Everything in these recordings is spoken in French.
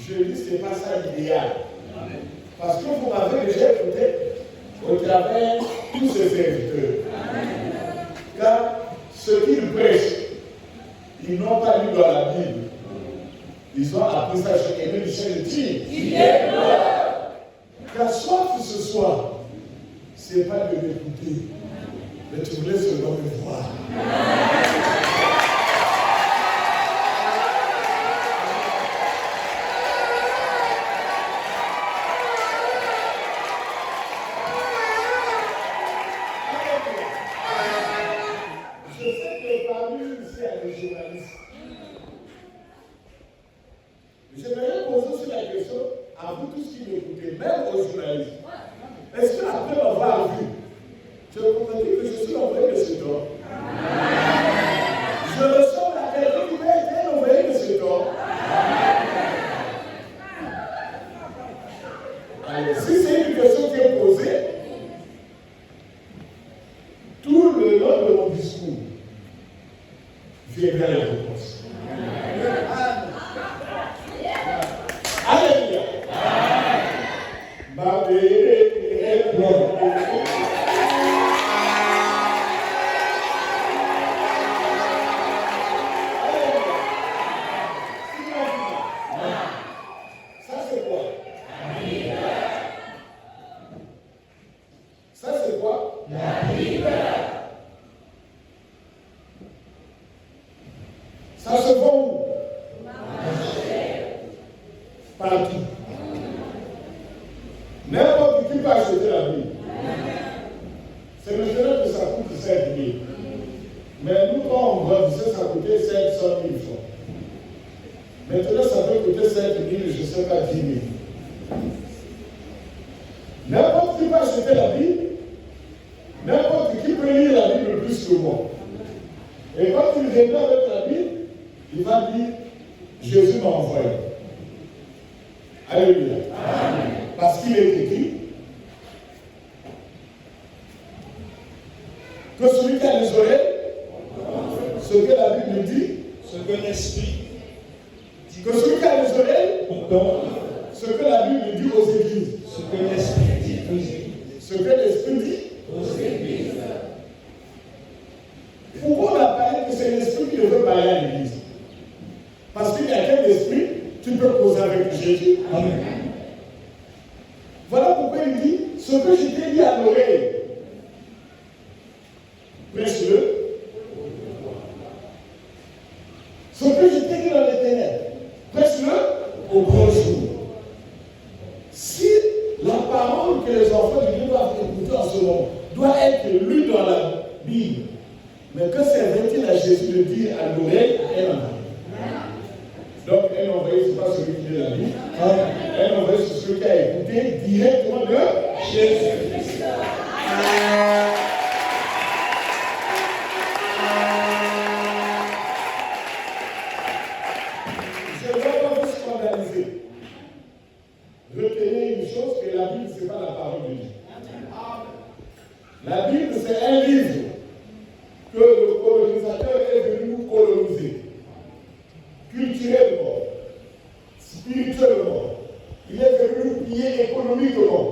je dis que ce n'est pas ça l'idéal. Parce que vous m'avez déjà écouté au travers tous ces serviteurs. Car ce qu'ils prêchent, ils n'ont pas lu dans la Bible. Ils ont appris ça chez Aimé Michel dit. Car soif ce soir, ce n'est pas de m'écouter, mais tu voulais seulement me voir. Je sais que parmi ici, il y a des journalistes. J'aimerais poser aussi la question à vous tous qui m'écoutez, même aux journalistes. Est-ce qu'après m'avoir vu, je comprends que je suis envoyé de cet homme? Je ressemble à quelqu'un qui m'a été envoyé de cet homme? Alors, si c'est une question qui est posée, tout le long de mon discours, viendra la réponse. Alléluia. Ça c'est quoi? Ça c'est quoi? La Bible. Ça se vend où? Partout. N'importe qui peut acheter la Bible. C'est maintenant que ça coûte 5 000. Mais nous, quand on grandissait, ça coûtait 500 000 francs. Maintenant, ça peut coûter 5 000, je ne sais pas, 10 000. N'importe qui peut acheter la Bible. N'importe qui peut lire la Bible plus que moi. Et quand il viendra avec la Bible, il va dire, Jésus m'a envoyé. Alléluia. Amen. Parce qu'il est écrit que celui qui a les oreilles, ce que la Bible dit, ce que l'Esprit dit, que celui qui a les oreilles, entend, ce que la Bible dit aux églises, ce que l'Esprit dit aux églises, ce que l'Esprit dit aux églises. Pourquoi on a parlé que c'est l'Esprit qui veut parler à l'église? Parce qu'il n'y a qu'un esprit, tu peux causer avec Jésus. Amen. Voilà pourquoi il dit, ce que je t'ai dit à l'oreille, prêche-le. Ce que je t'ai dit dans les ténèbres, prêche-le au grand jour. Si la parole que les enfants de Dieu doivent écouter en ce moment doit être lue dans la Bible, mais que servait-il à Jésus de dire à l'oreille à un enfant? Donc, un envoyé, ce n'est pas celui qui lit la Bible. Un envoyé, c'est celui qui a écouté directement de Jésus-Christ. Je ne vais pas vous scandaliser. Retenez une chose, que la Bible, ce n'est pas la parole de Dieu. La Bible, c'est un livre que le colonisateur est venu nous coloniser. Culturellement, spirituellement, il est venu nous piller économiquement.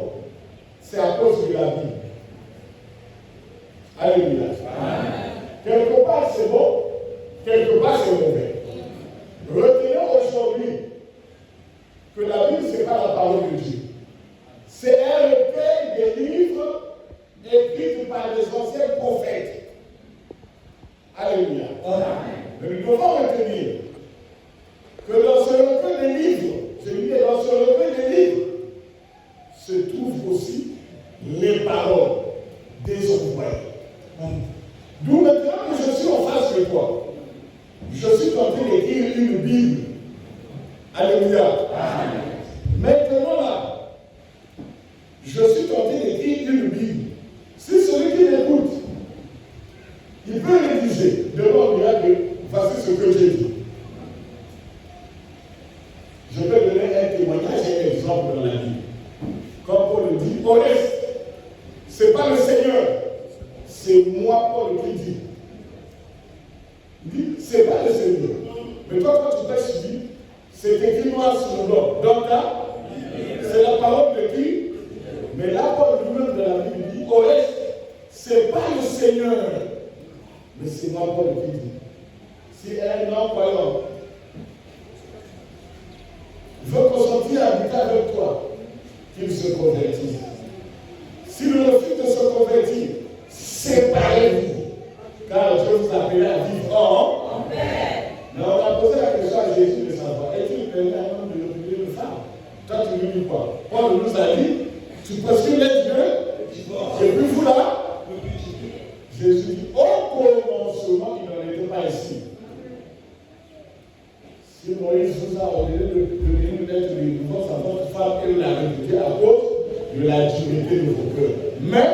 C'est à cause de la Bible. Alléluia. Quelque part c'est bon, quelque part c'est mauvais. Retenons aujourd'hui que la Bible, ce n'est pas la parole de Dieu. C'est un recueil des livres écrits par les anciens prophètes. Alléluia. Mais nous devons retenir que dans ce recueil des livres, je dis que dans ce recueil des livres, se trouvent aussi les paroles des envoyés. D'où maintenant que je suis en face de toi, je suis en train d'écrire une Bible. Alléluia. Amen. Maintenant là, je suis tenté d'écrire une Bible. Si celui qui m'écoute, il peut rédiger devant lui que voici ce que j'ai dit. Je peux donner un témoignage et un exemple dans la Bible. Comme Paul le dit, honnête, ce n'est pas le Seigneur, c'est moi, Paul, qui dit. Il dit, ce n'est pas le Seigneur. Mais toi, quand tu t'es suivi, c'est écrit noir sur le blanc. lui dis quoi? Paul nous a dit, tu poursuis les dieux, et puis vous là, Jésus dit, au commencement, il n'en était pas ici. Si Moïse vous a ordonné de venir mettre les divorces à votre femme, elle l'a réputé à cause de la dureté de vos cœurs. Mais,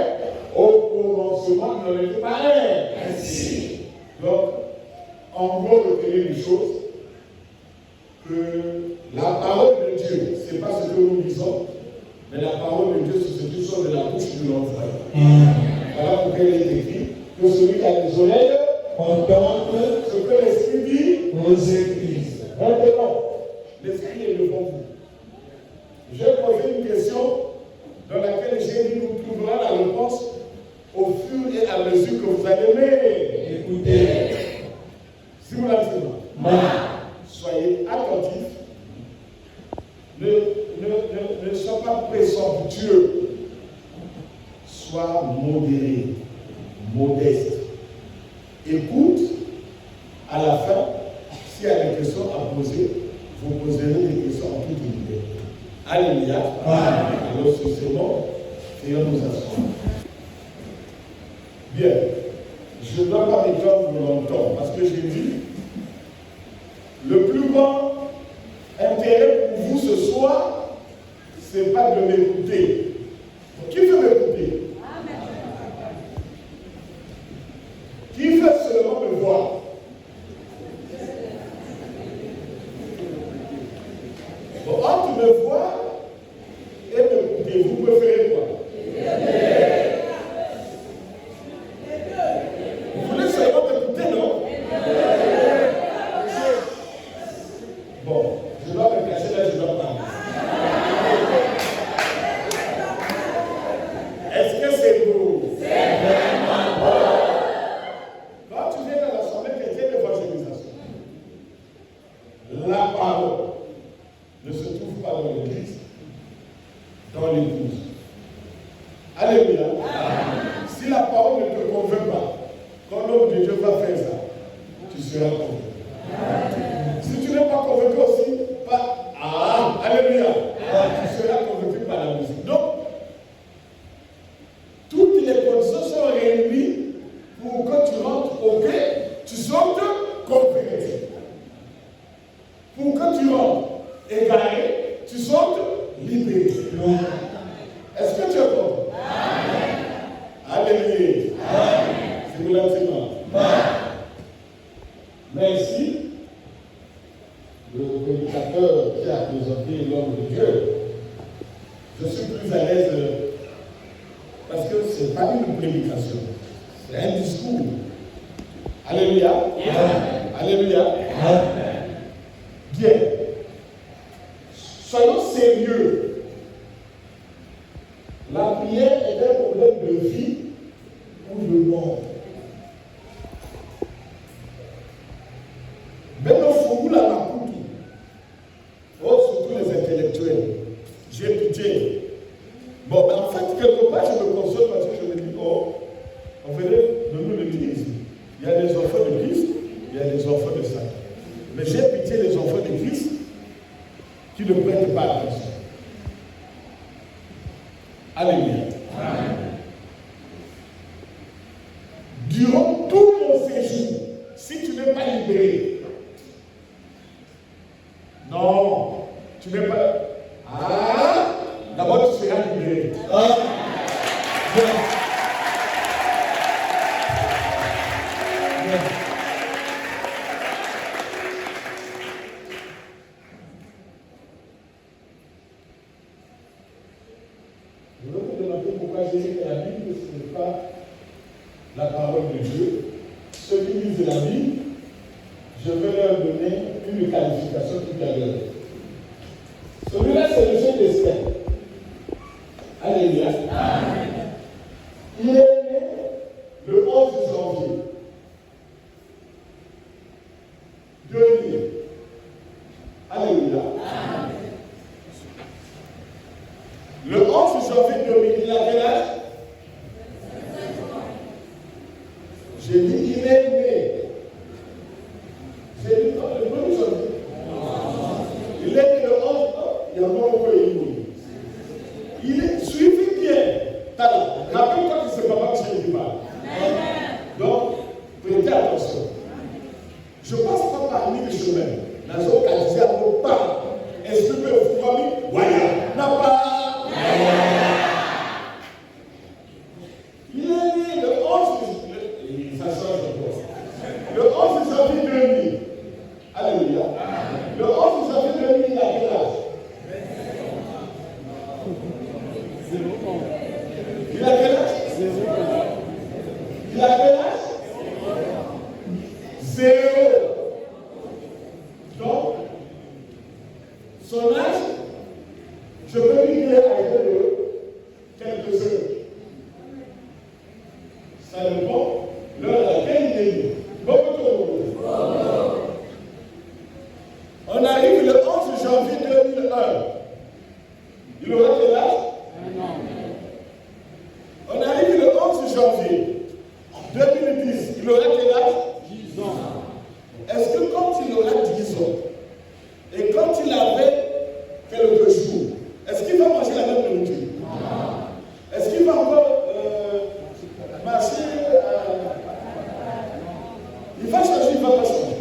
au commencement, il n'en était pas ainsi. Donc, en gros, retenez une chose, que la parole de Dieu, ce n'est pas ce que nous disons, mais la parole de Dieu, c'est ce qui sort de la bouche de notre frère. Voilà pourquoi il est écrit que celui qui a des oreilles entende ce que l'Esprit dit aux églises. Maintenant, l'Esprit est devant vous. Je vais poser une question dans laquelle j'ai dit que vous trouverez la réponse au fur et à mesure que vous allez m'écouter. Si vous l'avez soyez attentifs. Ne sois pas présomptueux. Sois modéré, modeste. Écoute, à la fin, s'il y a des questions à poser, vous poserez des questions en toute liberté. Alléluia. Alors, c'est bon. Et on nous assoit. Bien. Je ne dois pas m'étendre longtemps parce que j'ai dit le plus grand intérêt pour vous ce soir, ce n'est pas de m'écouter. Qui veut m'écouter? Qui veut seulement me voir? Bon, entre me voir et m'écouter, vous préférez quoi? Vous voulez seulement m'écouter, non? Bon, je dois me cacher là, je dois parler. Est-ce que c'est beau? C'est vraiment beau. Quand tu viens dans l'assemblée chrétienne d'évangélisation, la parole ne se trouve pas dans l'église, dans l'épouse. Alléluia. Si la parole ne te convainc pas, quand l'homme de Dieu va faire ça, tu seras convaincu. Si tu n'es pas convaincu aussi, pas. Alléluia. Tu seras convaincu par la musique. Donc, toutes les conditions sont réunies pour que tu rentres au paix, tu sortes converti. Pour que tu rentres égaré, tu sortes libéré. Est-ce que tu es content? Alléluia. C'est vous l'attendez. Merci. Le prédicateur qui a présenté l'homme de Dieu. Je suis plus à l'aise parce que ce n'est pas une prédication, c'est un discours. Alléluia. Alléluia. Bien. Soyons sérieux. La prière est un problème de vie ou de mort. Maintenant, il faut vous la raconter. Oh, surtout les intellectuels. J'ai pitié. Bon, en fait, quelque part, je me console parce que je me dis, oh, on venait de nous l'église. Il y a des enfants de Christ, il y a des enfants de Satan. Mais j'ai pitié des enfants de Christ qui ne prêtent pas attention. Alléluia. Durant tout mon séjour, si tu n'es pas libéré, non, tu n'es pas. D'abord tu seras libéré. Je vais vous demander pourquoi j'ai dit que la Bible, ce n'est pas la parole de Dieu. Ceux qui lisent la Bible, je vais leur donner une qualification tout à l'heure. Celui-là, c'est le jeu d'Esther. Alléluia. Il est né le 11 janvier 2000. Alléluia. Le 11 janvier 2000, il a quel âge? J'ai dit, il est né. J'ai dit, le 1er janvier. Il est né le 11, il y a un moment où il est né. Son âge, je peux lui dire à de quelques heures. Ça dépend l'heure à laquelle il est né. On arrive le 11 janvier 2001. Il aura quel âge? On arrive le 11 janvier 2010. Il aura quel âge? 10 ans. Est-ce que quand il aura 10 ans, et quand il avait quelques jours, est-ce qu'il va manger la même nourriture? Est-ce qu'il va encore marcher? Il va changer, il ne va pas changer.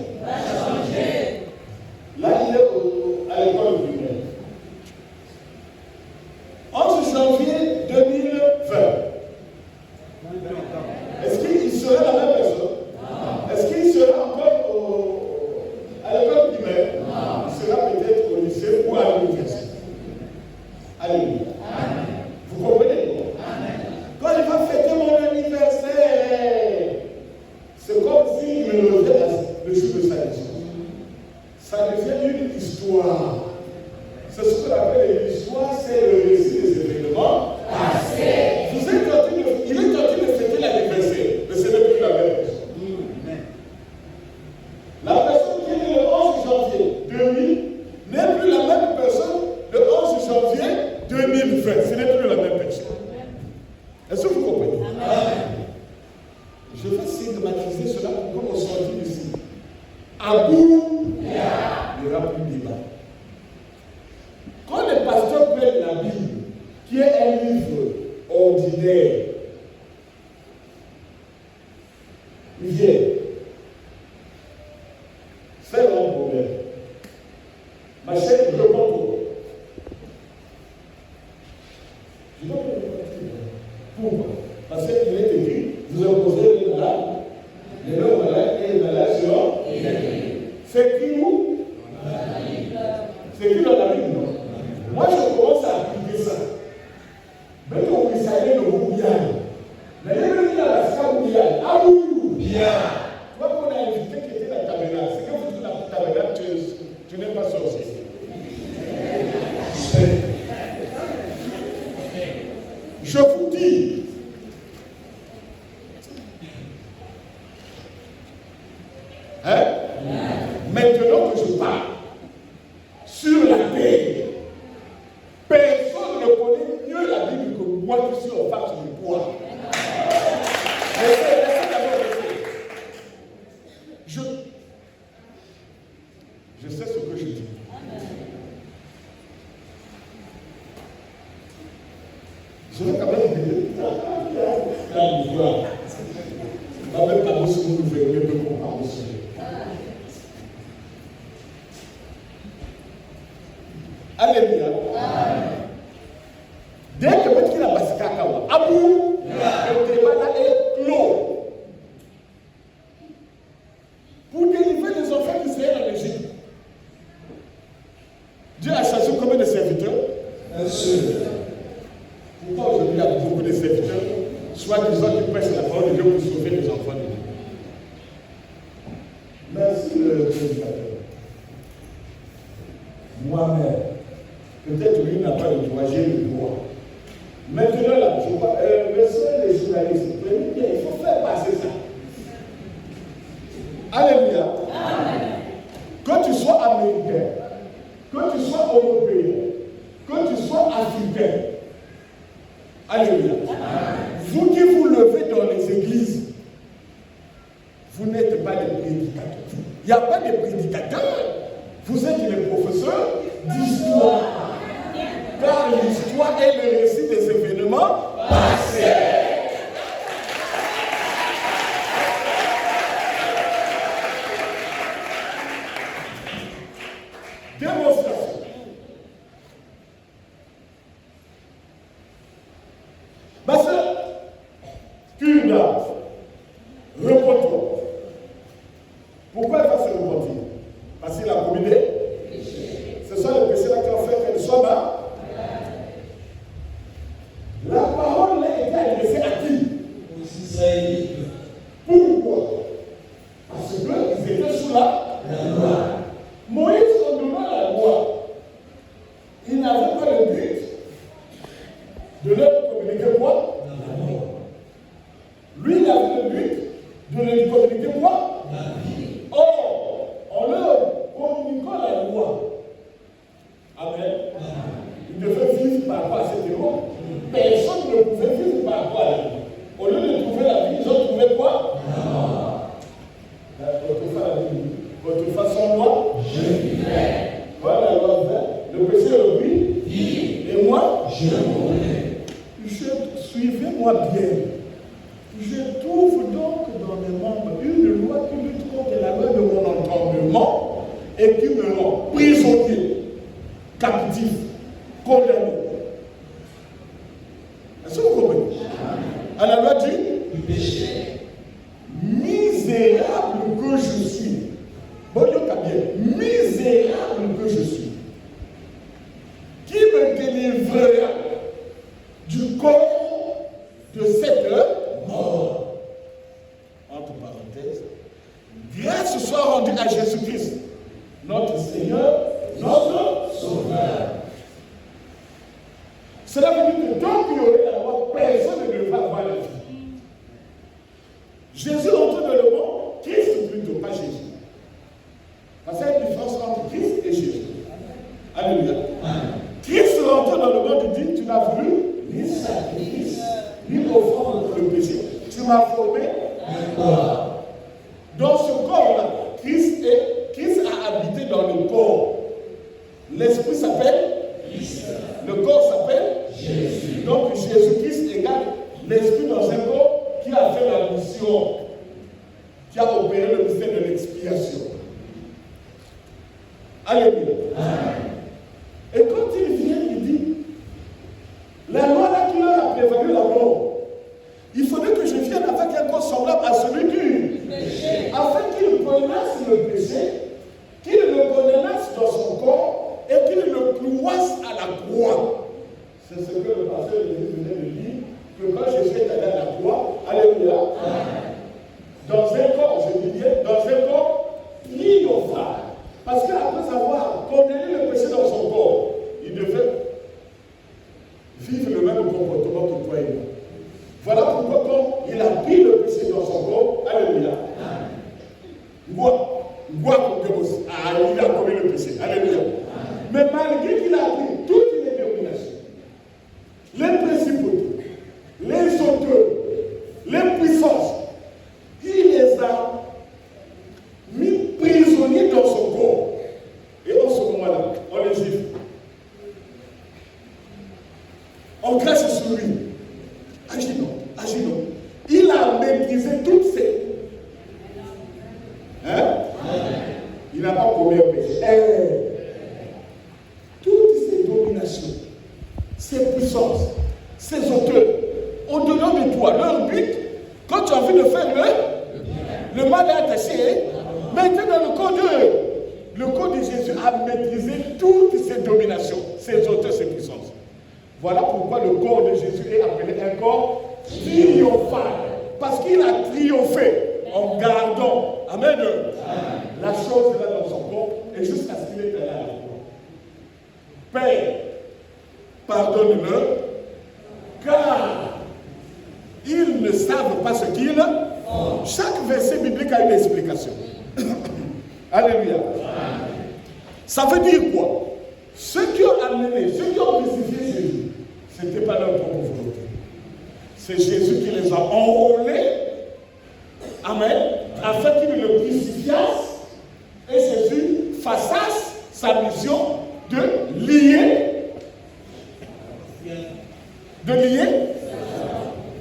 Là, il est à l'école primaire. 11 janvier 2020. Est-ce qu'il sera la même personne? Est-ce qu'il sera encore à l'école primaire? Il sera peut-être au lycée ou à l'université. Alléluia. Vous comprenez? Quand il va fêter mon anniversaire, c'est comme s'il me levait le jour de sa naissance. Ça devient une histoire. C'est ce qu'on appelle l'histoire, c'est le récit des événements passés. Il est en train de fêter l'anniversaire, mais ce n'est plus la même personne. La personne qui est née le 11 janvier 2000 n'est plus la même personne le 11 janvier 2020. Ce n'est plus la même personne. Est-ce que vous comprenez? Je vais essayer de maîtriser cela pour qu'on sorte d'ici. À bout, il n'y aura plus de débat. Quand les pasteurs prennent la Bible, qui est un livre ordinaire, ils viennent. C'est un problème. Ma chère, je réponds pour. Je dois me pourquoi? Parce qu'il est écrit, vous imposez les malades, les mêmes malades et les malades seront. C'est qui où? C'est qui dans la Bible, non? Moi, je commence à appliquer ça. Mais quand vous savez le mot bien, mais même si la salle bien, ah oui, bien. Toi, qu'on a invité qui était dans la tabernacle, c'est que vous êtes dans la tabernacle, tu n'es pas sorcier. Je vous dis, maintenant que je parle sur la paix, personne ne connaît mieux la Bible que moi qui suis en face du poids. Je sais ce que je dis. Je vais quand même dire, la victoire. Ma même pas besoin de vous verrez, mais qu'on va vous sauver. Alléluia. Dès que vous êtes la basikawa, abou, le débat là est clos. Pour délivrer les enfants d'Israël en Égypte, Dieu a choisi combien de serviteurs? Un seul. Pourquoi aujourd'hui il y a beaucoup de serviteurs, soit disant qui prêchent la parole de Dieu pour sauver les enfants de Dieu? Merci le prédicateur. Moi-même, peut-être lui n'a pas le droit, j'ai le droit. Maintenant là, je vois, messieurs les journalistes, il faut faire passer ça. Alléluia. Quand tu sois américain, quand tu sois européen, quand tu sois africain, alléluia. Vous qui vous levez dans les églises, vous n'êtes pas des prédicateurs. Il n'y a pas de prédicateurs. Vous êtes des professeurs d'histoire. Car l'histoire est le récit des événements passés. Démonstration. Ma soeur, Kurda, repose-toi. Pourquoi elle va se repentir? Parce qu'il a commis des péchés. C'est ça le péché là qui a fait qu'elle soit malade. La parole a été adressée à qui? Aux Israélites. Pourquoi? Parce qu'ils étaient sous la loi. Moïse, en donnant la loi, par rapport à cette époque. Personne ne pouvait vivre par rapport à la vie. Au lieu de trouver la vie, ils ont trouvé quoi? Votre façon moi, je vivrai. Voilà la loi verte. Le péché le vit. Et moi, je mourrai. Suivez-moi bien. Je trouve donc dans mes membres une loi qui lutte contre la loi de mon entendement et qui me rend prisonnier, captif, condamné. Est-ce que vous comprenez? À la loi du péché. Misérable que je suis. Bon, bien. Misérable que je suis. Qui me délivrera du corps de cette mort? Entre parenthèses. Grâce soit rendue à Jésus-Christ, notre Seigneur, notre Sauveur. Cela veut dire que tant qu'il y aurait la loi, personne ne devra avoir la vie. Jésus entre dans le monde, Christ plutôt, pas Jésus. Parce qu'il y a une différence entre Christ et Jésus. Alléluia. Christ rentre dans le monde et dit, tu n'as voulu ni sacrifice, ni offrande pour le péché. Tu m'as formé un corps. Dans ce corps-là, Christ a habité dans le corps. L'esprit s'appelle Christ. Le corps s'appelle Jésus. Donc Jésus-Christ égale l'esprit dans un corps qui a fait la mission, qui a opéré le mystère de l'expiation. Alléluia. Et quand il vient, il dit, la loi là qui leur a prévalu la mort, il faudrait que je vienne avec un corps semblable à celui du péché, afin qu'il menace le péché, qu'il le menace dans son corps et qu'il le cloisse à la croix. C'est ce que le pasteur Jésus venait de dire, que quand Jésus est allé à la croix, alléluia, dans un corps, je dis bien, dans un corps triomphal. Parce qu'après avoir condamné le péché dans son corps, il devait vivre le même comportement que toi et moi. Voilà pourquoi quand il a pris le péché dans son corps, alléluia, il a commis le péché, alléluia. Mais malgré qu'il a pris toutes les dominations, les principautés, les auteurs, les puissances, il les a mis prisonniers dans son corps. Et en ce moment-là, on les gifle. On crache sur lui. Agis-nous. Il a maîtrisé toutes ces. Il n'a pas commis un péché. Toutes ces dominations, ces puissances, ces auteurs, au-delà de toi, leur but, quand tu as envie de faire le mal est attaché, maintenant dans le corps de Jésus a maîtrisé toutes ces dominations, ces auteurs, ces puissances. Voilà pourquoi le corps de Jésus est appelé un corps triomphal. Parce qu'il a triomphé en gardant, amen, la chose là dans son corps et jusqu'à ce qu'il est allé à la croix. Père, pardonne-leur, car ils ne savent pas ce qu'ils font. Chaque verset biblique a une explication. Alléluia. Ça veut dire quoi? Ceux qui ont amené, ceux qui ont crucifié Jésus, ce n'était pas leur propre volonté. C'est Jésus qui les a enrôlés, amen, afin qu'ils le crucifiassent et Jésus fasse sa mission de lier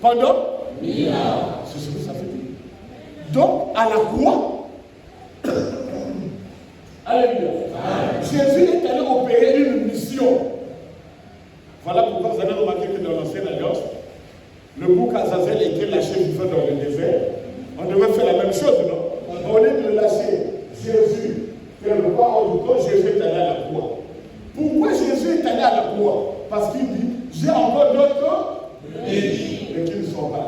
pendant 1000 ans. C'est ce que ça fait dire. Donc, à la croix, alléluia, Jésus est allé opérer une mission. Voilà pourquoi vous avez remarqué que dans l'ancienne alliance, le bouc Azazel était lâché vivant dans le désert. On devait faire la même chose, non? Au lieu de lâcher Jésus, quelque part hors du corps, Jésus est allé à la croix. Pourquoi Jésus est allé à la croix? Parce qu'il dit, j'ai encore d'autres ennemis, mais qui ne sont pas là.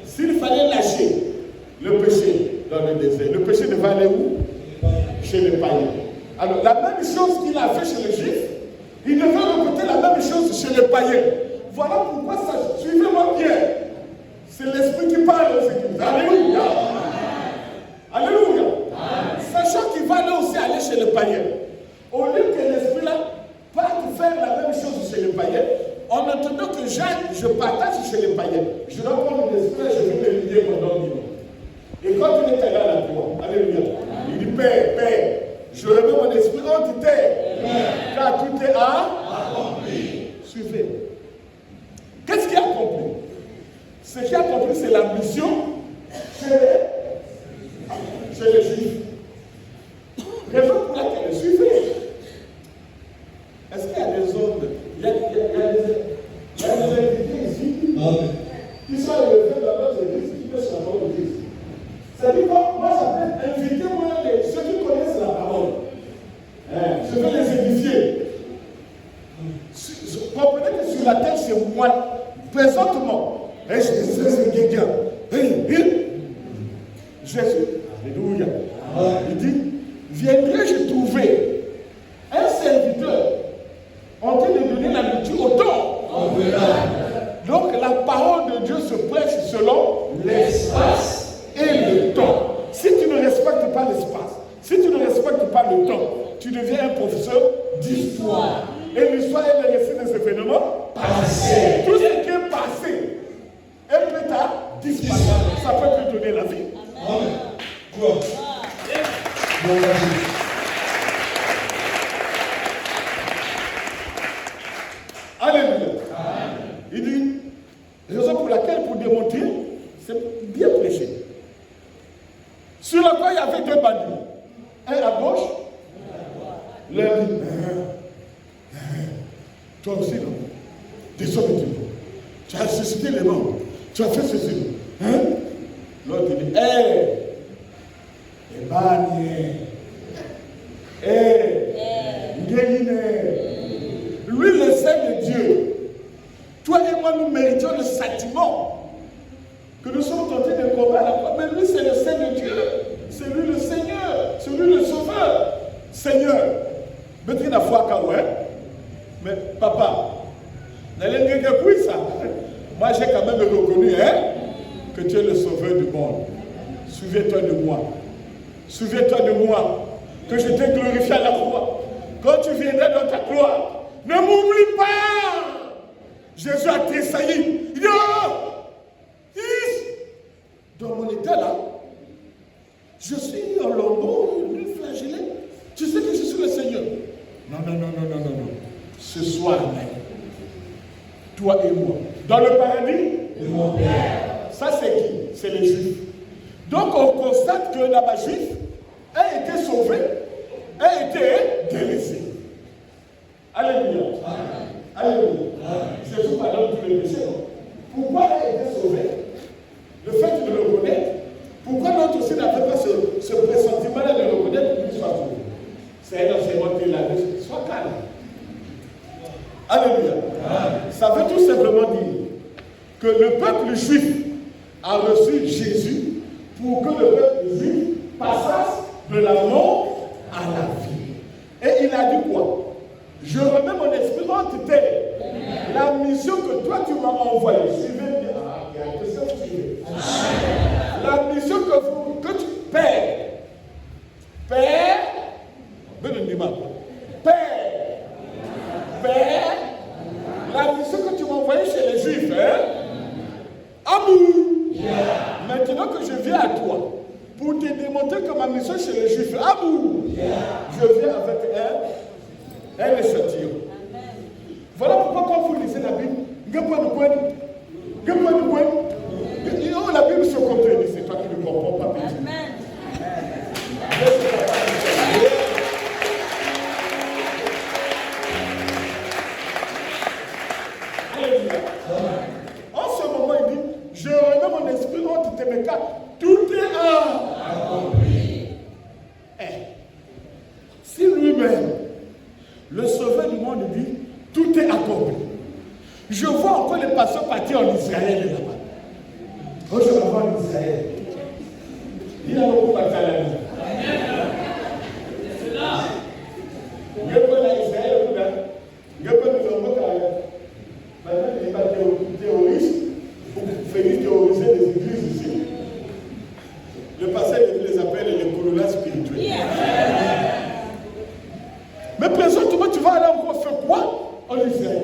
S'il fallait lâcher le péché dans le désert, le péché devait aller où? Chez les païens. Alors, la même chose qu'il a fait chez les Juifs, il devait répéter la même chose chez les païens. Voilà pourquoi ça, suivez-moi bien. C'est l'Esprit qui parle aux Églises. Alléluia. Alléluia. Sachant qu'il va aussi aller chez les païens. Au lieu que l'Esprit là parte faire la même chose chez les païens, je partage chez les païens. Je dois prendre mon esprit, je vais me lier pendant 10 ans. Et quand il est allé à la croix, alléluia, il dit Père, Père, je remets mon esprit en terre, car tout est accompli. Suivez. Qu'est-ce qui est accompli? Ce qui est accompli, c'est la mission chez les Juifs. Raison pour laquelle, suivez. Est-ce qu'il y a des hommes, il y a des invités ici qui sont élevés dans notre église, qui peuvent savoir l'église. C'est-à-dire que moi, j'appelle inviter ceux qui connaissent la parole. Je vais les édifier. Comprenez que sur la terre, c'est moi. Présentement, c'est quelqu'un. Jésus, alléluia. Il dit, viendrai-je trouver un serviteur en train de donner la nourriture au temps. Donc la parole de Dieu se prêche selon l'espace et le temps. Si tu ne respectes pas l'espace, si tu ne respectes pas le temps, tu deviens un professeur d'histoire. Et l'histoire est le récit des événements passés. Tout ce qui est passé est plus tard disparaître. Ça peut te donner la vie. Amen. Alléluia. Il dit, raison pour laquelle, pour démontrer, c'est bien prêché. Sur la croix, il y avait 2 bandits. Un à gauche, l'autre dit, toi aussi, non? Des hommes et des femmes. Tu as ressuscité les morts. Tu as fait ceci. Hein? L'autre dit, lui, le Saint de Dieu. Toi et moi, nous méritons le châtiment que nous sommes tentés de combattre à la croix. Mais lui, c'est le Saint de Dieu. C'est lui le Seigneur. C'est lui le Sauveur. Seigneur. Mettez la foi à ouais. Mais papa, moi j'ai quand même reconnu que tu es le Sauveur du monde. Souviens-toi de moi. Souviens-toi de moi. Que je t'ai glorifié à la croix. Quand tu viendras dans ta gloire, ne m'oublie pas. Jésus a tressailli. Il dit, dans mon état là, je suis en lambeau, flagellé. Tu sais que je suis le Seigneur. Non. Ce soir même, toi et moi, dans le paradis de mon Père. Ça c'est qui? C'est les Juifs. Donc on constate que la bas juif a été sauvé, a été délaissé. Alléluia. Alléluia. C'est tout pardon tous les péchés. Pourquoi elle a été sauvée? Le fait de le reconnaître. Pourquoi notre aussi n'avait pas ce pressentiment-là de le reconnaître pour qu'il soit sauvé? C'est un enseignement qui est là. Sois calme. Alléluia. Ça veut tout simplement dire que le peuple juif a reçu Jésus pour que le peuple juif passasse de la mort à la vie. Et il a dit quoi? Je remets mon esprit entre terre. La mission que toi tu m'as envoyée, suivez bien. Il y a une question que suivez. La mission que tu Père, la mission que tu m'as envoyée chez les Juifs, amour. Maintenant que je viens à toi, pour te démontrer que ma mission chez les Juifs, amour, je viens avec un échantillon. Voilà pourquoi quand vous lisez la Bible, la Bible se comprend, c'est toi qui ne comprends pas. Amen. En ce moment, il dit, je remets mon esprit entre tes mains, tout est accompli. Si lui-même, le Sauveur du monde, dit, tout est accompli. Je vois encore les pasteurs partir en Israël là-bas. Quand je vais voir en Israël, il a beaucoup parti à la vie. C'est là. Je peux aller à Israël, je peux nous envoyer à maintenant, il n'est pas terroriste, pour venir terroriser les églises ici. Le pasteur les appelle les colonels spirituels. Yeah. Mais présentement, tu vas aller encore faire quoi en Israël?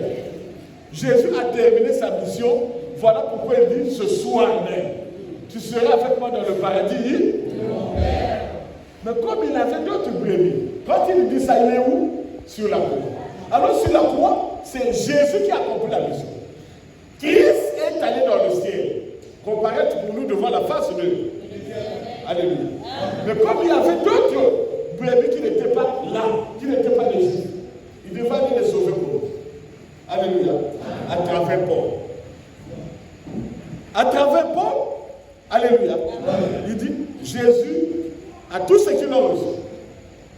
Jésus a terminé sa mission. Voilà pourquoi il dit ce soir même, tu seras avec moi dans le paradis. Mais comme il avait d'autres brebis, quand il dit ça, il est où? Sur la croix. Alors sur la croix, c'est Jésus qui a accompli la mission. Christ est allé dans le ciel, comparaître pour nous devant la face de Dieu. Alléluia. Mais comme il y avait d'autres brebis qui n'étaient pas là, qui n'étaient pas des Juifs, il devait aller les sauver pour nous. Alléluia. À travers Paul. À travers Paul, alléluia. Il dit, Jésus, à tous ceux qui l'ont reçu,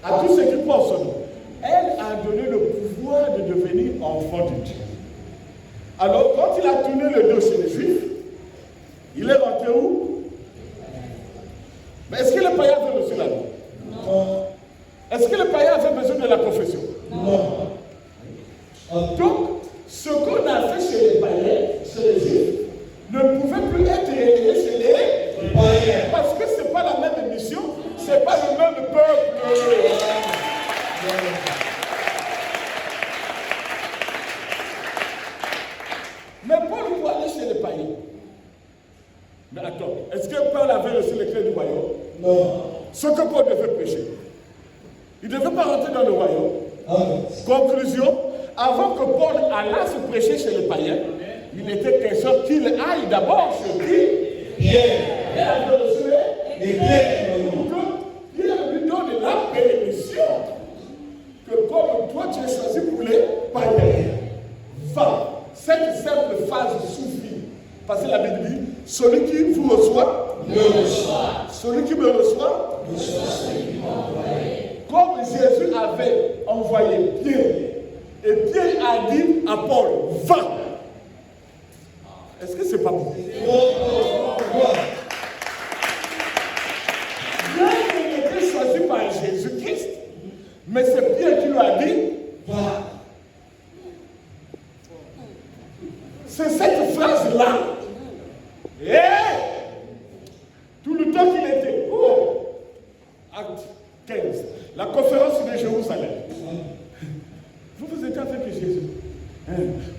à tous ceux qui portent son nom, elle a donné le pouvoir de devenir enfant de Dieu. Alors, quand il a tourné le dos chez les Juifs, il est rentré où? Mais est-ce que le païen avait reçu la loi? Non. Est-ce que le païen avait besoin de la confession? Non. Donc, ce qu'on a fait chez les païens, chez les Juifs, ne pouvait plus être réglé chez les païens. Parce que ce n'est pas la même mission, ce n'est pas le même peuple. Mais Paul doit aller chez les païens. Mais attends, est-ce que Paul avait reçu les clés du royaume? Non. Ce que Paul devait prêcher. Il ne devait pas rentrer dans le royaume. Conclusion, avant que Paul allât se prêcher chez les païens, il était question qu'il aille d'abord chez qui? Pierre. Il avait reçu les clés. Donc, il lui donne la permission que comme toi tu es choisi pour les païens, va. Cette simple phrase suffit. Parce que la Bible dit, celui qui vous reçoit, me reçoit. Celui qui me reçoit, reçoit celui qui m'a envoyé. Comme Jésus avait envoyé Pierre, et Pierre a dit à Paul, va. Est-ce que c'est pas bon? Pierre était choisi par Jésus-Christ, mais c'est Pierre qui lui a dit, va. C'est cette phrase-là. Et tout le temps qu'il était, acte 15, la conférence de Jérusalem. Vous étiez avec Jésus.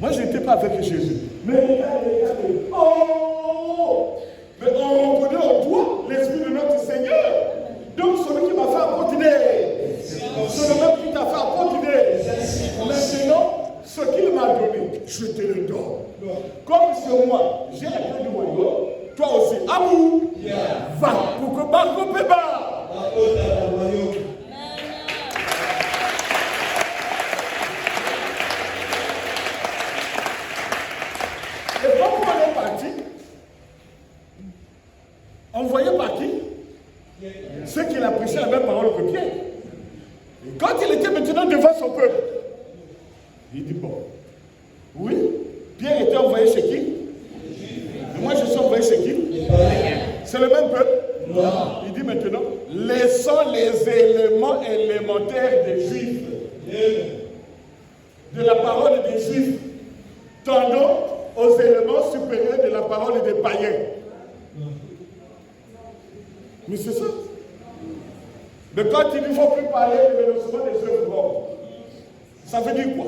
Moi, je n'étais pas avec Jésus. Mais regardez. Oh! Mais on reconnaît en toi l'Esprit de notre Seigneur. Donc, celui qui m'a fait apporter, c'est le même qui t'a fait apporter. Maintenant, ce qu'il m'a donné, je te le donne. Comme sur moi, j'ai la clé du royaume, toi aussi, amour, va pour que Barco Péba. Et quand on est parti, envoyé par qui? Ceux qui a prêché la même parole que Pierre. Et quand il était maintenant devant son peuple, il dit, bon, oui, Pierre était envoyé chez qui? Et moi je suis envoyé chez qui? C'est le même peuple? Non. Il dit maintenant, laissons les éléments élémentaires des Juifs, de la parole des Juifs, tendons aux éléments supérieurs de la parole des païens. Mais c'est ça. Mais quand il ne faut plus parler de l'énoncement des œuvres, ça veut dire quoi?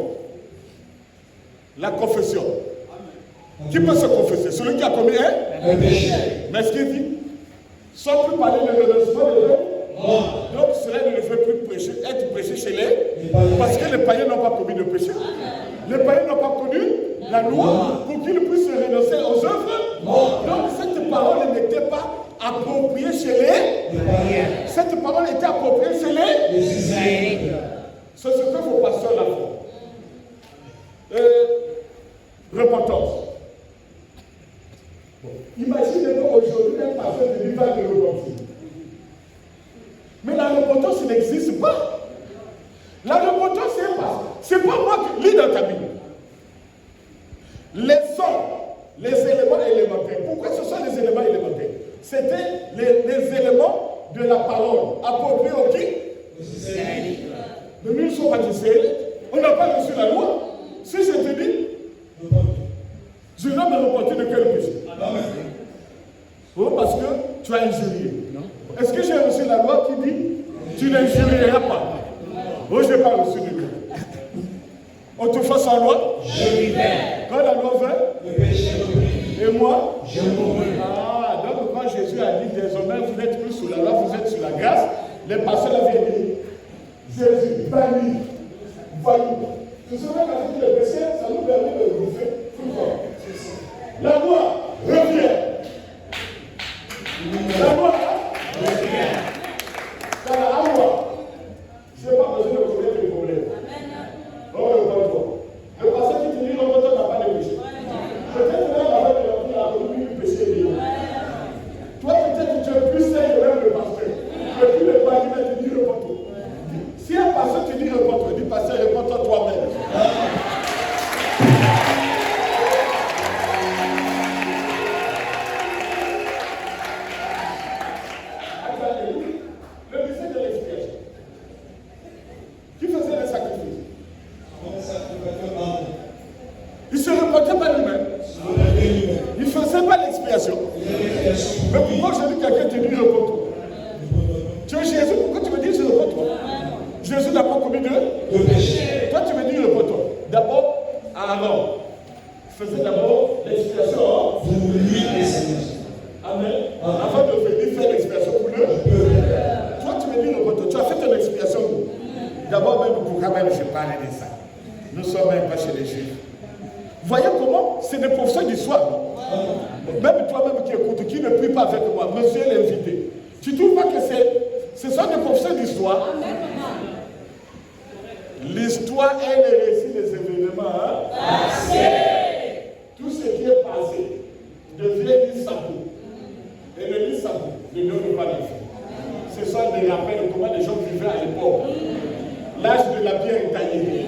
La confession. Qui peut se confesser? Celui qui a commis un péché. Mais ce qu'il dit, sans plus parler de l'énoncement des œuvres, donc cela ne devrait plus être prêché chez les païens. Parce que les païens n'ont pas commis de péché. Les païens n'ont pas connu la loi pour qu'ils puissent renoncer aux œuvres. Donc cette parole n'était pas appropriée chez les païens. Cette parole était appropriée chez les Israélites. C'est ce que vos pasteurs la font. Repentance. Bon. Imaginez qu'aujourd'hui, un pasteur de l'Ivan de repentir. Mais la repentance n'existe pas. La repentance, c'est pas moi qui lis dans ta Bible. Les éléments élémentaires. Pourquoi ce sont les éléments élémentaires? C'était les éléments de la parole appropriés au qui? Mais nous ne sommes pas des Israélites. On n'a pas reçu la loi. Si je te dis, je dois me repentir de quel péché? Oh, parce que tu as injurié. Est-ce que j'ai reçu la loi qui dit tu n'injurieras pas? Oh, je n'ai pas reçu de Dieu. On Autrefois sans loi, je vivais. Quand la loi vint, Le péché reprit. Et moi, je mourus. Ah, donc quand Jésus a dit désormais vous n'êtes plus sous la loi, vous êtes sous la grâce, les pasteurs avaient dit Jésus, banni, voyou. Tout ce même avec le péché, ça nous permet de refaire plus fort. La loi revient. La loi revient. Dans la loi, je n'ai pas besoin de connaître les problèmes. Oh, repends-toi. Le pasteur qui te dit non, toi, n'a pas de péché. Peut-être même avec la communauté du péché est libre. Toi, peut-être que tu es plus sain que même le pasteur. Et puis le pasteur te dit repends-toi. Si un pasteur te dit repends-toi, dis pasteur, repends-toi toi-même. Le mystère de l'expiation. Qui faisait les sacrifices? Il ne se repentait pas lui-même. Il ne faisait pas l'expiation. Mais pourquoi je dis quelqu'un te dit repends-toi? Tu es Jésus, pourquoi tu me dis repends-toi? Jésus n'a pas commis de péché. Toi tu me dis repends-toi. D'abord, Aaron faisait d'abord l'expiation pour lui et ses maisons. Amen. Avant de venir faire l'expiation pour eux. Toi tu me dis repends-toi. Tu as fait ton expiation. D'abord même pourquoi même je parle de ça. Nous sommes même pas chez les Juifs. Voyez comment c'est des professeurs d'histoire. Même toi-même qui écoutes, qui ne prie pas avec moi, monsieur l'invité. Tu ne trouves pas que ce sont des professeurs d'histoire? L'histoire est le récit des événements passés. Tout ce qui est passé devient l'issabou. Et le l'issabou ne donne pas d'enfant. Ce sont des rappels de comment les gens vivaient à l'époque. L'âge de la pierre taillée.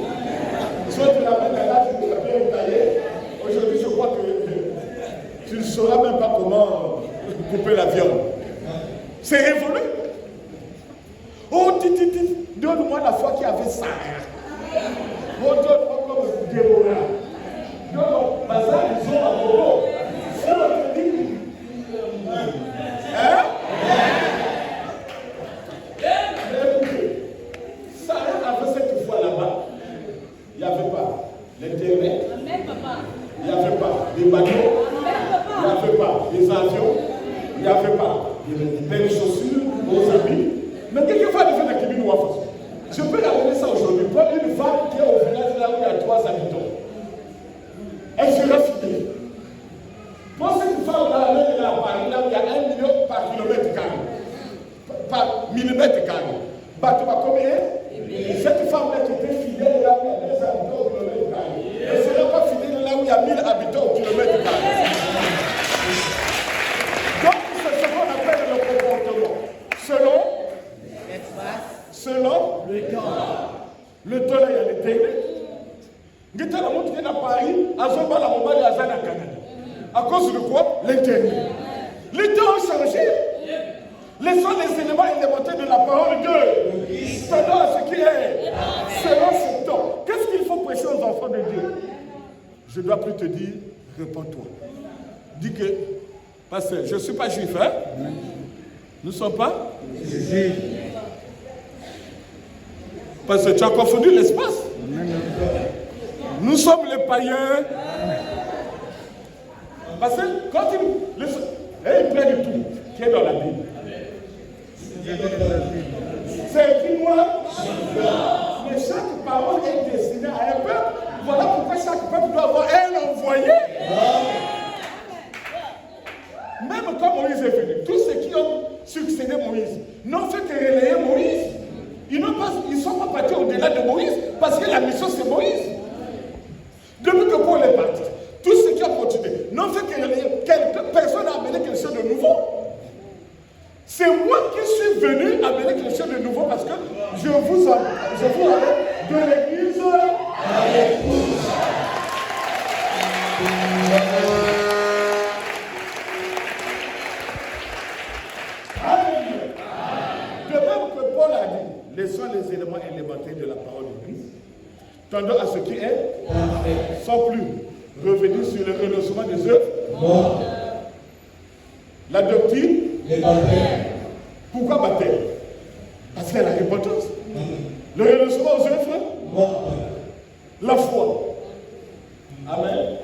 Soit tu l'amènes à l'âge de la pierre taillée, aujourd'hui je crois que tu ne sauras même pas comment couper la viande. C'est révolu. Oh, donne-moi la foi qui avait ça. Oh, donne-moi comme Déborah. Non, Bazar, ils ont un bobo. Si on te dit, hein? Écoutez, Sarah avait cette foi là-bas. Il n'y avait pas l'Internet. Il n'y avait pas des bateaux. Il n'y avait pas des avions. Il n'y avait pas des belles chaussures, beaux habits. Mais quelquefois, il fait la cabine ou je peux ramener ça aujourd'hui. Prends une femme qui est au village là où il y a 3 habitants. Elle sera fidèle. Prends cette femme-là, elle est à Paris, là où il y a 1 million par kilomètre carré. Par millimètre carré. Bateau à combien? Cette femme-là qui était fidèle là où il y a 2 habitants au kilomètre carré. Elle ne sera pas fidèle là où il y a 1000 habitants au kilomètre carré. Donc, c'est ce qu'on appelle le comportement. Selon le temps. Le temps là, il y a l'éternel. Il y a montre qui est à Paris, à Zomba, la Mobile, à Zana, Canada. À cause de quoi? L'éternel. Les temps ont changé. Laissons les éléments élémentaires de la parole de Dieu. Selon ce qui est. Selon ce temps. Qu'est-ce qu'il faut prêcher aux enfants de Dieu? Je ne dois plus te dire, réponds-toi. Dis que, pasteur, je ne suis pas juif, hein? Nous ne sommes pas? Parce que tu as confondu l'espace. Nous sommes les païens. Parce que quand il plaît du tout qui est dans la Bible. C'est écrit noir. Mais chaque parole est destinée à un peuple. Voilà pourquoi chaque peuple doit avoir un envoyé. Même quand Moïse est venu, tous ceux qui ont succédé à Moïse n'ont fait que relayer Moïse. Ils ne sont pas partis au-delà de Moïse parce que la mission c'est Moïse. Depuis que Paul est parti, tous ceux qui ont continué n'ont fait que relayer. Personne n'a amené quelque chose de nouveau. C'est moi qui suis venu amener quelque chose de nouveau parce que je vous allais de l'église à l'église. Laissons les éléments élémentaires de la parole de Christ, tendant à ce qui est sans plus revenir sur le renoncement des œuvres. La doctrine. Pourquoi baptême? Parce qu'elle a l'importance. Le renoncement aux œuvres. La foi. Amen.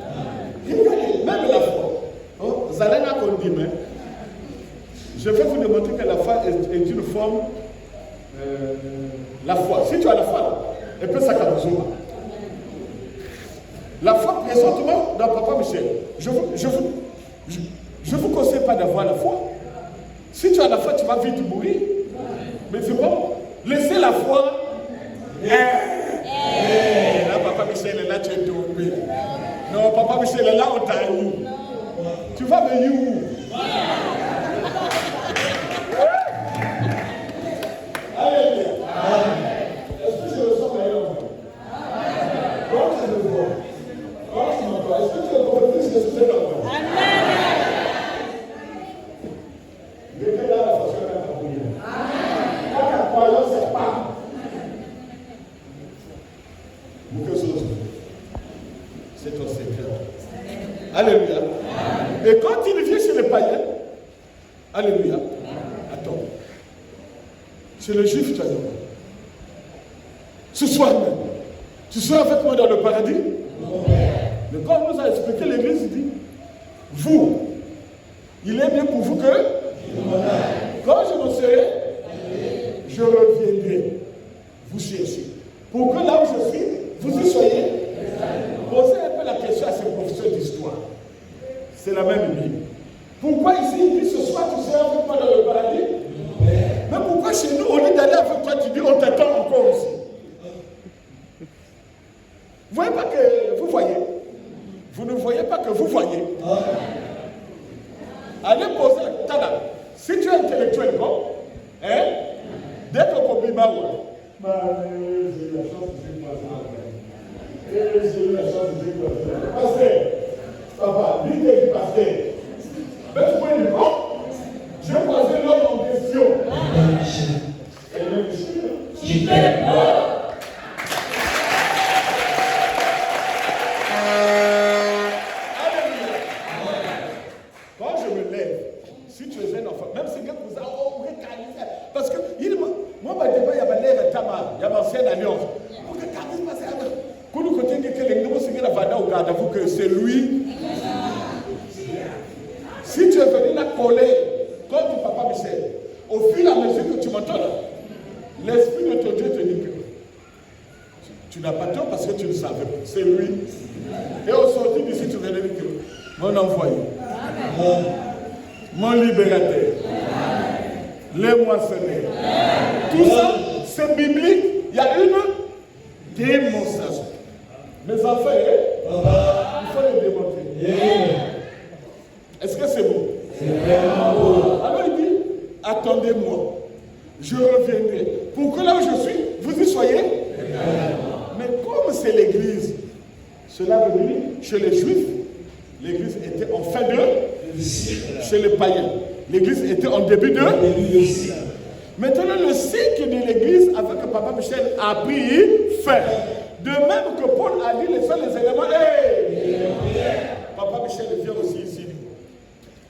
Regardez, même la foi. Oh, Zalena qu'on dit, mais je vais vous démontrer que la foi est une forme. La foi. Si tu as la foi, elle peut s'accaboser. La foi, présentement, dans Papa Michel, je vous conseille pas d'avoir la foi. Si tu as la foi, tu vas vite mourir. Mais c'est bon. Laissez la foi. Là, Papa Michel est là, tu es tombé. Non, Papa Michel est là, on t'a eu. Tu vas venir où? Alléluia. Est-ce que je le sens meilleur? Comment je le vois? Comment tu m'entends? Est-ce que tu es convaincu que je suis dans toi? Mettez là la façon dont tu as prié. Quand ta croyance est pas. Beaucoup de choses. C'est ton secret. Alléluia. Et quand il vient chez les païens, alléluia. Attends. Chez le juif, tu as dit. Ce soir même, tu seras avec moi dans le paradis. Mais quand on nous a expliqué, l'Église dit, vous, il est bien pour vous que, quand je me serai, je reviendrai vous chercher. Pour que là où je suis, vous y soyez. Posez un peu la question à ces professeurs d'histoire. C'est la même Bible. Pourquoi ici, il dit ce soir, tu seras avec moi dans le paradis? Mais pourquoi chez nous, au lieu d'aller avec toi, tu dis on t'attend encore aussi? Vous voyez pas que vous voyez? Vous ne voyez pas que vous voyez? Allez poser la question. Si tu es intellectuel, hein? D'être au Bima, j'ai eu la chance de j'ai eu la chance de dire pasteur, papa, lui dit pasteur. Mais vous pouvez dire, oh, j'ai croisé l'homme en question. Et même tu t'es mort. Alléluia. Quand je me lève, si tu es un enfant, même si quelqu'un vous a recalisé, parce que moi, il y a l'air Tamar, il y a l'ancienne alliance. Pour que Karis passe à que c'est lui. Si tu es venu la coller contre Papa Michel, au fur et à mesure que tu m'entends, l'Esprit de ton Dieu te dit que tu n'as pas tort parce que tu le savais. C'est lui. Et au sortir d'ici, tu verras dire que mon envoyé, mon libérateur, les moissonneurs. Tout ça, c'est biblique. Il y a une démonstration. Mes enfants, il faut les démontrer. Est-ce que c'est bon? C'est vraiment beau. Alors il dit, attendez-moi, je reviendrai. Pour que là où je suis, vous y soyez. Mais comme c'est l'église, cela veut dire, chez les juifs, l'église était en fin de chez les païens. L'église était en début de Maintenant, le cycle de l'église avec Papa Michel a pris fin. De même que Paul a dit les seuls éléments. Hey! Papa Michel vient aussi ici.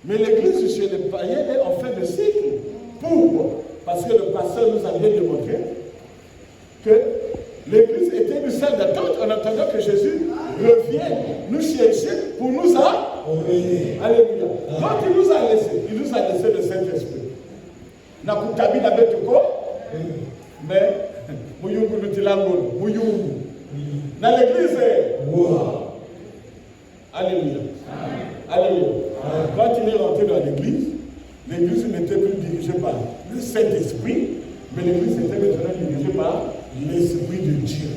Mais l'église chez les païens est en fin de cycle. Pourquoi? Parce que le pasteur nous a bien démontré que l'église était une salle d'attente en attendant que Jésus revienne nous chercher pour nous amener. Alléluia. Donc il nous a laissé le Saint-Esprit. Nakutabi na betuko, mais muyungu nutilango, muyungu. Dans l'église, alléluia. Alléluia. Quand il est rentré dans l'église n'était plus dirigée par le Saint-Esprit, mais l'église était maintenant dirigée par l'Esprit de Dieu.